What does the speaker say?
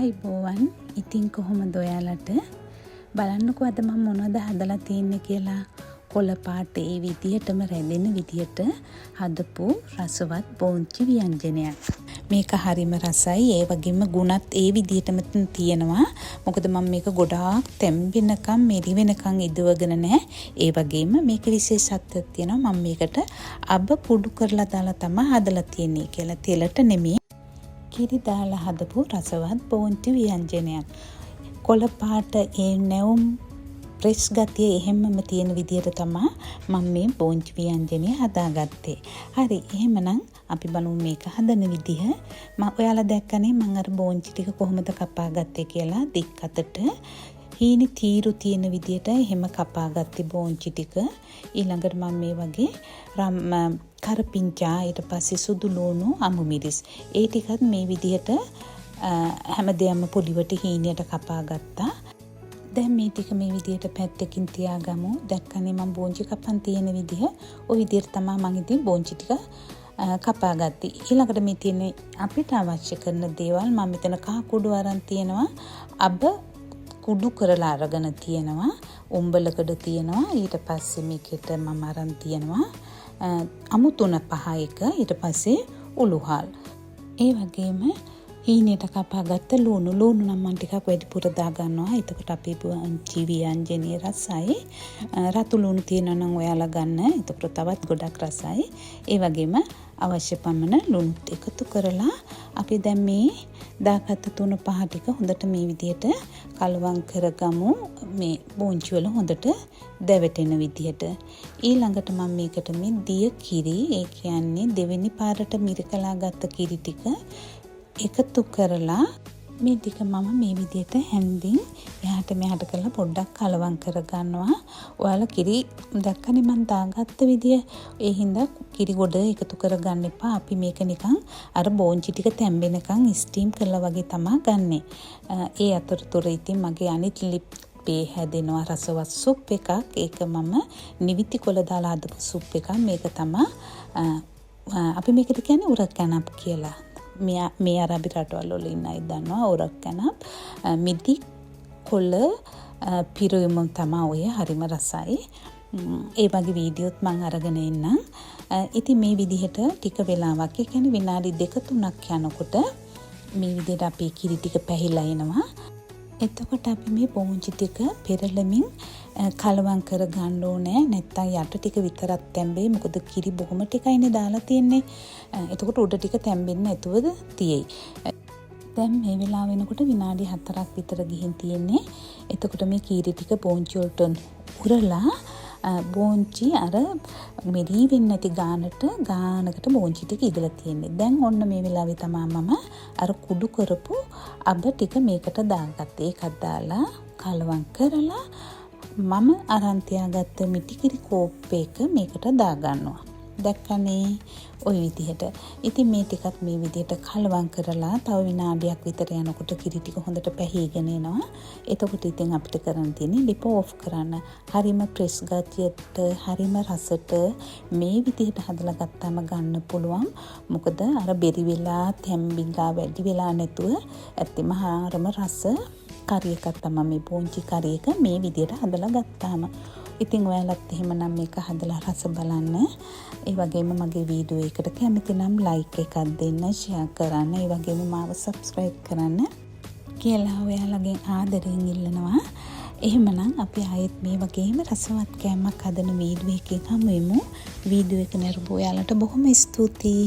ආයිබෝවන් ඉතින් කොහොමද ඔයාලට බලන්නකෝ අද මම මොනවද හදලා තියන්නේ කියලා කොළ පාට ඒ විදිහටම රැඳෙන විදිහට හදපු රසවත් බෝංචි ව්‍යංජනයක්. මේක හරිම රසයි ඒ වගේම ගුණත් ඒ විදිහටම තියෙනවා. මොකද මම මේක ගොඩාක් තැම්බෙනකම් මෙරි වෙනකම් ඉදවගෙන නැහැ. ඒ වගේම මේක විශේෂත්වයක් තියෙනවා. මම මේකට අබ කුඩු කරලා දාලා තමයි හදලා තියන්නේ කියලා. තෙලට නෙමෙයි කිරි දාලා හදපු රසවත් බෝංචි ව්‍යංජනයක්. කොළ පාට ඒ නැවුම් ප්‍රෙස් ගතිය එහෙමම තියෙන විදිහට තමයි මම මේ බෝංචි ව්‍යංජනය හදාගත්තේ. හරි එහෙමනම් අපි බලමු මේක හදන විදිහ. ඔයාලා දැක්කනේ මම අර බෝංචි ටික කොහොමද කපාගත්තේ කියලා. දික් අතට හීනි තීරු තියෙන විදිහට එහෙම කපාගත්තේ බෝංචි ටික. ඊළඟට මම මේ වගේ කරපිංචා ඊට පස්සේ සුදු ලුණු අමු මිරිස් ඒ ටිකත් මේ විදිහට හැමදේම පොඩිවට හීනියට කපා ගත්තා. දැන් මේ ටික මේ විදිහට පැත්තකින් තියාගමු. දැක්කනේ මම බෝංචි කපන් තියෙන විදිහ. ওই විදිහට තමයි මම ඉතින් බෝංචි ටික කපා ගත්තේ. ඊළඟට මේ තියෙන අපිට අවශ්‍ය කරන දේවල් මම මෙතන කහ කුඩු අරන් තියෙනවා. අබ කුඩු කරලා අරගෙන තියෙනවා. උඹලකඩ තියෙනවා. ඊට පස්සේ මේකට මම අරන් තියෙනවා අමු 3-5 එක. ඊට පස්සේ උළුහල්. ඒ වගේම හීනයට කපාගත්ත ලුණු නම් මම ටිකක් වැඩිපුර දා ගන්නවා. එතකොට අපේ බෝංචි ව්‍යංජනයේ රසයි. රතු ලුණු තියෙනවා නම් ඔයාලා ගන්න. එතකොට තවත් ගොඩක් රසයි. ඒ වගේම අවශ්‍ය පමණ ලුණු එකතු කරලා අපි දැන් මේ දාගත්ත 3-5 ටික හොඳට මේ විදිහට කලවම් කරගමු. මේ බෝංචි වල හොඳට දැවටෙන විදිහට. ඊළඟට මම මේකට මේ දිය කිරි, ඒ කියන්නේ දෙවෙනි පාරට මිරිකලා ගත්ත කිරි ටික එකතු කරලා මේ ටික මම මේ විදිහට හැන්දින් එහාට මෙහාට කරලා පොඩ්ඩක් කලවම් කරගන්නවා. ඔයාලා කිරි දැක්කනේ මම දාගත්ත විදිය. ඒ හින්දා කිරි ගොඩ එකතු කරගන්න එපා. අපි මේක නිකන් අර බෝංචි ටික තැම්බෙනකන් ස්ටීම් කරලා වගේ තමයි ගන්නෙ. ඒ අතරතුර ඉතින් මගේ අනිත් ලිප්පේ හැදෙනවා රසවත් සුප් එකක්. ඒක මම නිවිති කොළ දාලා හදපු සුප් එකක්. මේක තමයි අපි මේකට කියන්නේ උරකැනප් කියලා. මේ අරබි රටවල් වල ඉන්න අය දන්නවා උරකැනප්. මිදි කොළ පිරුයම තමයි ඔය හරිම රසයි. ඒ වගේ වීඩියෝත් මම අරගෙන එන්නම්. ඉතින් මේ විදිහට ටික වෙලාවක්, ඒ කියන්නේ විනාඩි 2-3ක් යනකොට මේ විදිහට අපේ කිරි ටික පැහිලා එනවා. එතකොට අපි මේ බෝංචි ටික පෙරලමින් කලවම් කර ගන්න ඕනේ. නැත්තම් යට ටික විතරක් තැම්බෙයි. මොකද කිරි බොහොම ටිකයිනේ දාලා තියෙන්නේ. එතකොට උඩ ටික තැම්බෙන්නේ නැතුවද තියෙයි. දැන් මේ වෙලාව වෙනකොට විනාඩි 4ක් විතර ගිහින් තියෙන්නේ. එතකොට මේ කිරි ටික බෝංචි වලට උරලා බෝංචි අර මෙරි වෙන්නේ නැති ගානකට බෝංචි ටික ඉදලා තියෙන්නේ. දැන් ඔන්න මේ වෙලාවේ තමයි මම අර කුඩු කරපු අබ ටික මේකට දාගත්තේ. ඒකත් දාලා කලවම් කරලා මම අරන් තියාගත්ත මිටිකිරි කෝප්පයක මේකට දාගන්නවා. දැක්කනේ ওই විදිහට. ඉතින් මේ ටිකත් මේ විදිහට කලවම් කරලා තව විනාඩියක් විතර යනකොට කිරි ටික හොඳට පැහිගෙන එනවා. එතකොට ඉතින් අපිට කරන්න තියෙන්නේ ලිප ඔෆ් කරන්න. හරිම ප්‍රෙස් ගතියට, හරිම රසට මේ විදිහට හදලා ගත්තාම ගන්න පුළුවන්. මොකද අර බෙරි වෙලා, තැම්බිලා වැඩි වෙලා නැතුව ඇත්තම හරම රස කරි එකක් තමයි මේ බෝංචි කරි එක මේ විදිහට හදලා ගත්තාම. ඉතින් ඔයාලත් එහෙමනම් මේක හදලා රස බලන්න. ඒ වගේම මගේ වීඩියෝ එකට කැමති නම් ලයික් එකක් දෙන්න, ෂෙයා කරන්න, ඒ වගේම මාව සබ්ස්ක්‍රයිබ් කරන්න කියලා ඔයාලගෙන් ආදරෙන් ඉල්ලනවා. එහෙමනම් අපි ආයෙත් මේ වගේම රසවත් කෑමක් හදන වීඩියෝ එකකින් හමු වෙමු. වීඩියෝ එක නරඹ ඔයාලට බොහොම ස්තුතියි.